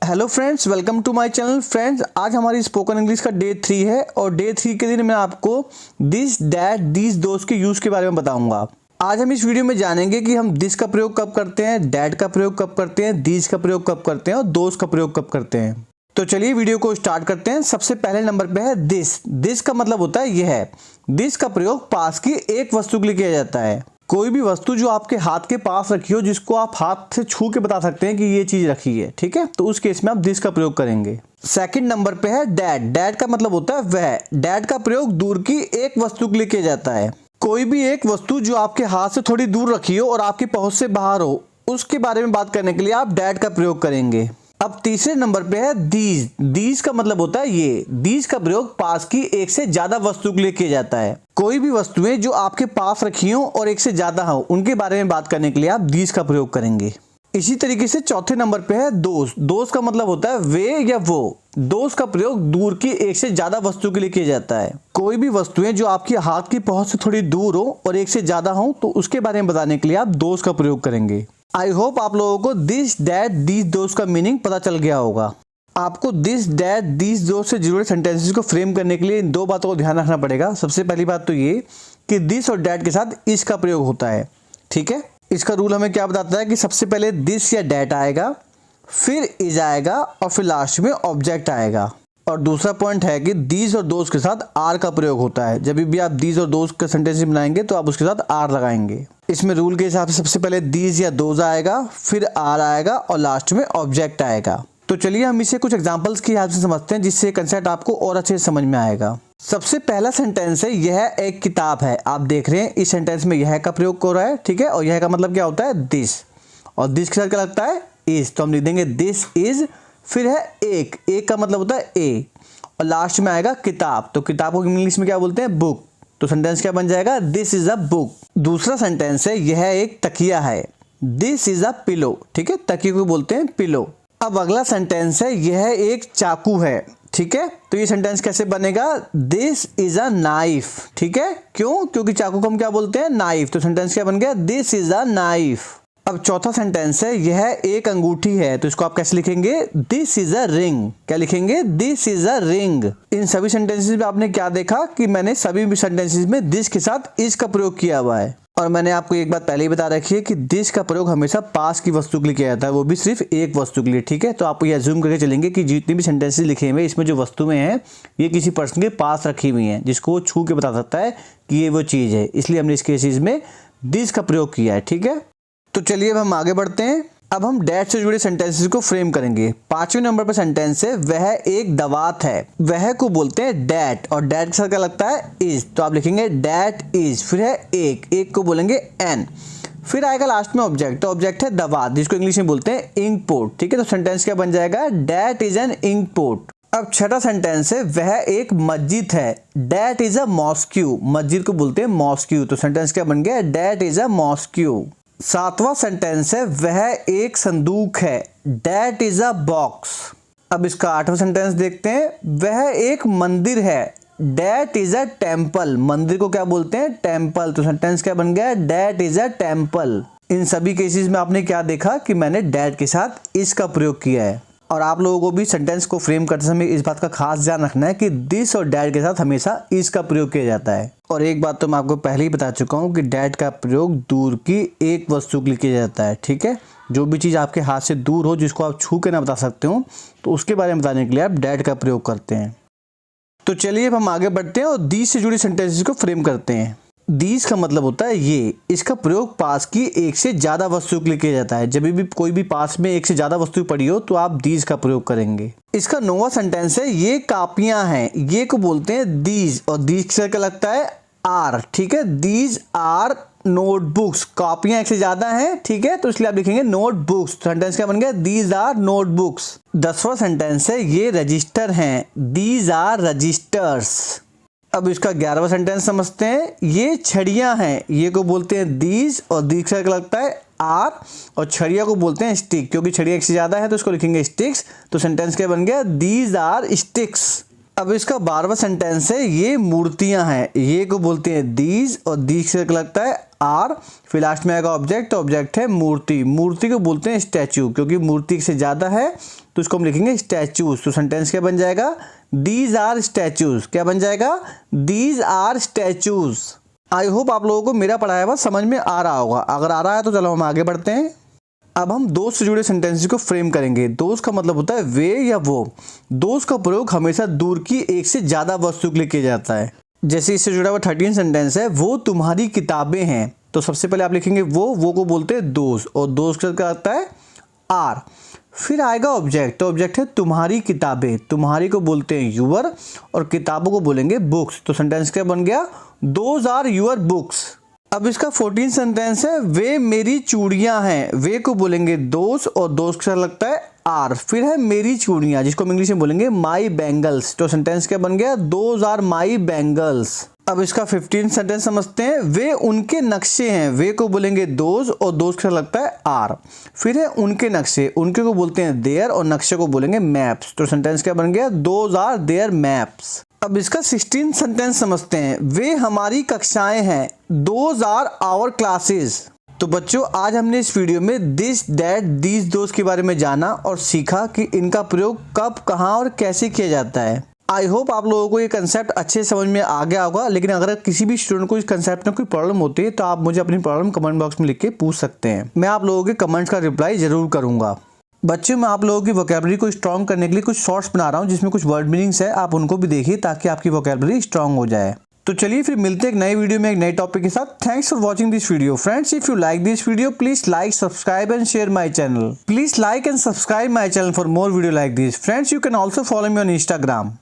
Hello friends, welcome to my channel. Friends, आज हमारी spoken English का डे 3 है और डे 3 के दिन मैं आपको दिस, डैट, दीज, दोस के यूज़ के बारे में बताऊंगा। आज हम इस वीडियो में जानेंगे कि हम दिस का प्रयोग कब करते हैं, डैट का प्रयोग कब करते हैं, दीज का प्रयोग कब करते हैं और दोस का प्रयोग कब करते हैं। तो चलिए वीडियो को स्टार्ट करते हैं। सबसे पहले नंबर पे है दिस। दिस का मतलब होता है यह है। दिस का प्रयोग पास की एक वस्तु के लिए किया जाता है। कोई भी वस्तु जो आपके हाथ के पास रखी हो, जिसको आप हाथ से छू के बता सकते हैं कि ये चीज रखी है, ठीक है, तो उस केस में आप दिस का प्रयोग करेंगे। सेकंड नंबर पे है डैट। डैट का मतलब होता है वह। डैट का प्रयोग दूर की एक वस्तु के लिए किया जाता है। कोई भी एक वस्तु जो आपके हाथ से थोड़ी दूर रखी हो और आपकी पहुंच से बाहर हो, उसके बारे में बात करने के लिए आप डैट का प्रयोग करेंगे। अब तीसरे नंबर पे है दीज। दीज का मतलब होता है ये। दीज का प्रयोग पास की एक से ज्यादा वस्तु के लिए किया जाता है। कोई भी वस्तुएं जो आपके पास रखी हो और एक से ज्यादा हो, उनके बारे में बात करने के लिए आप दीज का प्रयोग करेंगे। इसी तरीके से चौथे नंबर पे है दोस। दोस का मतलब होता है वे या वो। दोस का प्रयोग दूर की एक से ज्यादा वस्तु के लिए किया जाता है। कोई भी वस्तुएं जो आपकी हाथ की पहुंच से थोड़ी दूर हो और एक से ज्यादा हो, तो उसके बारे में बताने के लिए आप दोस का प्रयोग करेंगे। आई होप आप लोगों को दिस, डैट, दीज, दोस का मीनिंग पता चल गया होगा। आपको दिस, डैट, दीज, दोस से जुड़े सेंटेंसेस को फ्रेम करने के लिए इन दो बातों को ध्यान रखना पड़ेगा। सबसे पहली बात तो ये कि दिस और डैट के साथ इस का प्रयोग होता है, ठीक है। इसका रूल हमें क्या बताता है कि सबसे पहले दिस या डैट आएगा, फिर इज आएगा और फिर लास्ट में ऑब्जेक्ट आएगा। और दूसरा पॉइंट है कि दीज और दोस के साथ आर का प्रयोग होता है। जब भी आप दीज और दोस का सेंटेंस बनाएंगे तो आप उसके साथ आर लगाएंगे। इसमें रूल के हिसाब से सबसे पहले दीज या दोज आएगा, फिर आर आएगा और लास्ट में ऑब्जेक्ट आएगा। तो चलिए हम इसे कुछ एग्जांपल्स की हेल्प से समझते हैं, जिससे कंसेप्ट आपको और अच्छे से समझ में आएगा। सबसे पहला सेंटेंस है यह एक किताब है। आप देख रहे हैं इस सेंटेंस में यह का प्रयोग हो रहा है, ठीक है। और यह का मतलब क्या होता है, दिस। और दिस के साथ क्या लगता है, इज। तो हम लिख देंगे दिस इज। फिर है एक। एक का मतलब होता है ए और लास्ट में आएगा किताब। तो किताब को इंग्लिश में क्या बोलते हैं, बुक। तो सेंटेंस क्या बन जाएगा, दिस इज अ बुक। दूसरा सेंटेंस है यह एक तकिया है। दिस इज अ पिलो, ठीक है। तकिए को बोलते हैं पिलो। अब अगला सेंटेंस है यह एक चाकू है, ठीक है। तो ये सेंटेंस कैसे बनेगा, दिस इज अ नाइफ, ठीक है। क्यों, क्योंकि चाकू को हम क्या बोलते हैं, नाइफ। तो सेंटेंस क्या बन गया, दिस इज अ नाइफ। अब चौथा सेंटेंस है यह एक अंगूठी है। तो इसको आप कैसे लिखेंगे, दिस इज अ रिंग। क्या लिखेंगे, दिस इज अ रिंग। इन सभी सेंटेंसेस में आपने क्या देखा कि मैंने सभी सेंटेंसेस में दिस के साथ इस का प्रयोग किया हुआ है। और मैंने आपको एक बात पहले ही बता रखी है कि दिस का प्रयोग हमेशा पास की वस्तु के लिए किया जाता है, वो भी सिर्फ एक वस्तु के लिए, ठीक है। तो आप ये अज्यूम करके चलेंगे कि जितनी भी सेंटेंसेस लिखे हुए इसमें जो वस्तुएं हैं ये किसी पर्सन के पास रखी हुई हैं, जिसको वो छू के बता सकता है कि ये वो चीज़ है। इसलिए हमने इस केसेस में दिस का प्रयोग किया है, ठीक है। तो चलिए अब हम आगे बढ़ते हैं। अब हम डैट से जुड़े सेंटेंसेस को फ्रेम करेंगे। पांचवें नंबर पर सेंटेंस है वह एक दवात है। वह को बोलते हैं डैट और डैट के साथ क्या लगता है, इज। तो आप लिखेंगे डैट इज। फिर है एक। एक को बोलेंगे एन। फिर आएगा लास्ट में ऑब्जेक्ट। तो ऑब्जेक्ट है दवात, जिसको इंग्लिश में बोलते हैं इंक पोट, ठीक है। तो सेंटेंस क्या बन जाएगा, that is an inkpot. अब छठा सेंटेंस है वह एक मस्जिद है। That is a mosque. मस्जिद को बोलते हैं मॉस्क्यू। तो सेंटेंस क्या बन गया, डैट इज अ मॉस्क्यू। सातवां सेंटेंस है वह एक संदूक है। That is a box. अब इसका आठवां सेंटेंस देखते हैं, वह एक मंदिर है। That is a temple. मंदिर को क्या बोलते हैं, टेम्पल। तो सेंटेंस क्या बन गया, डैट इज अ टेम्पल। इन सभी केसेस में आपने क्या देखा कि मैंने डैट के साथ इस का प्रयोग किया है। और आप लोगों को भी सेंटेंस को फ्रेम करते समय इस बात का खास ध्यान रखना है कि दिस और डैट के साथ हमेशा इस का प्रयोग किया जाता है। और एक बात तो मैं आपको पहले ही बता चुका हूँ कि डैट का प्रयोग दूर की एक वस्तु के लिए किया जाता है, ठीक है। जो भी चीज़ आपके हाथ से दूर हो, जिसको आप छू के ना बता सकते हो, तो उसके बारे में बताने के लिए आप डैट का प्रयोग करते हैं। तो चलिए अब हम आगे बढ़ते हैं और दीज से जुड़ी सेंटेंसेस को फ्रेम करते हैं। दीज का मतलब होता है ये। इसका प्रयोग पास की एक से ज्यादा वस्तु के लिए किया जाता है। जब भी कोई भी पास में एक से ज्यादा वस्तु पड़ी हो तो आप दीज का प्रयोग करेंगे। इसका नौवां सेंटेंस है ये कापियां हैं। ये को बोलते हैं दीज और दीज से क्या लगता है, आर, ठीक है। These are notebooks. कॉपियां एक से ज्यादा हैं, ठीक है, तो इसलिए आप लिखेंगे नोटबुक्स। सेंटेंस क्या बन गया, दीज आर नोटबुक्स। 10वां सेंटेंस है ये रजिस्टर हैं। These are registers. अब इसका 11वां सेंटेंस समझते हैं, ये छड़ियां हैं। ये को बोलते हैं दीज और दीज का लगता है आर और छड़िया को बोलते हैं स्टिक। क्योंकि छड़िया एक से ज्यादा है तो इसको लिखेंगे स्टिक्स। तो सेंटेंस क्या बन गया, दीज आर स्टिक्स। अब इसका 12वां सेंटेंस है, ये मूर्तियां हैं, ये को बोलते हैं दीज, और दीज से लगता है आर, फिर लास्ट में आएगा ऑब्जेक्ट, तो ऑब्जेक्ट है मूर्ति, मूर्ति को बोलते हैं स्टैचू, क्योंकि मूर्ति से ज़्यादा है तो इसको हम लिखेंगे स्टैचूज। तो सेंटेंस क्या बन जाएगा, दीज आर स्टैचूज। क्या बन जाएगा, these are statues. I hope आप लोगों को मेरा पढ़ाया हुआ समझ में आ रहा होगा। अगर आ रहा है तो चलो हम आगे बढ़ते हैं। अब हम दोस्त से जुड़े सेंटेंसेस को फ्रेम करेंगे। दोस्त का मतलब होता है वे या वो। दोस्त का प्रयोग हमेशा दूर की एक से ज़्यादा वस्तु के लिए किया जाता है। जैसे इससे जुड़ा हुआ 13 सेंटेंस है, वो तुम्हारी किताबें हैं, तो सबसे पहले आप लिखेंगे वो को बोलते हैं दोस्त, और दोस्त का आता है आर। फिर आएगा ऑब्जेक्ट, तो ऑब्जेक्ट है तुम्हारी किताबें, तुम्हारी को बोलते हैं यूअर, और किताबों को बोलेंगे बुक्स। तो सेंटेंस क्या बन गया, दोज आर यूअर बुक्स। अब इसका 14 सेंटेंस है, वे मेरी चूड़ियां हैं, वे को बोलेंगे दोस्त, और दोस्त का लगता है आर। फिर है मेरी चूड़ियां, जिसको हम इंग्लिश में बोलेंगे माई बैंगल्स। तो सेंटेंस क्या बन गया, दोज आर माई बैंगल्स। अब इसका 15 सेंटेंस समझते हैं, वे उनके नक्शे हैं, वे को बोलेंगे दोज, और दोस्त का लगता है आर। फिर है उनके नक्शे, उनके को बोलते हैं देयर, और नक्शे को बोलेंगे मैप्स। तो सेंटेंस क्या बन गया, दोज आर देयर मैप्स। अब इसका 16 सेंटेंस समझते हैं, वे हमारी कक्षाएं हैं, दोज आर आवर क्लासेस। तो बच्चों, आज हमने इस वीडियो में दिस दैट दीज दोज के बारे में जाना और सीखा कि इनका प्रयोग कब, कहाँ और कैसे किया जाता है। आई होप आप लोगों को ये कंसेप्ट अच्छे समझ में आ गया होगा। लेकिन अगर किसी भी स्टूडेंट को इस कंसेप्ट में कोई प्रॉब्लम होती है तो आप मुझे अपनी प्रॉब्लम कमेंट बॉक्स में लिख के पूछ सकते हैं। मैं आप लोगों के कमेंट्स का रिप्लाई जरूर करूंगा। बच्चों, मैं आप लोगों की वोकैबुलरी को स्ट्रॉन्ग करने के लिए कुछ शॉर्ट्स बना रहा हूँ, जिसमें कुछ वर्ड मीनिंग्स है, आप उनको भी देखिए ताकि आपकी वोकैबुलरी स्ट्रॉन्ग हो जाए। तो चलिए फिर मिलते हैं एक नए वीडियो में एक नए टॉपिक के साथ। Thanks for watching this video. Friends, if you like this video, please like, subscribe and share my channel. Please like and subscribe my channel for more video like this. Friends, you can also follow me on Instagram.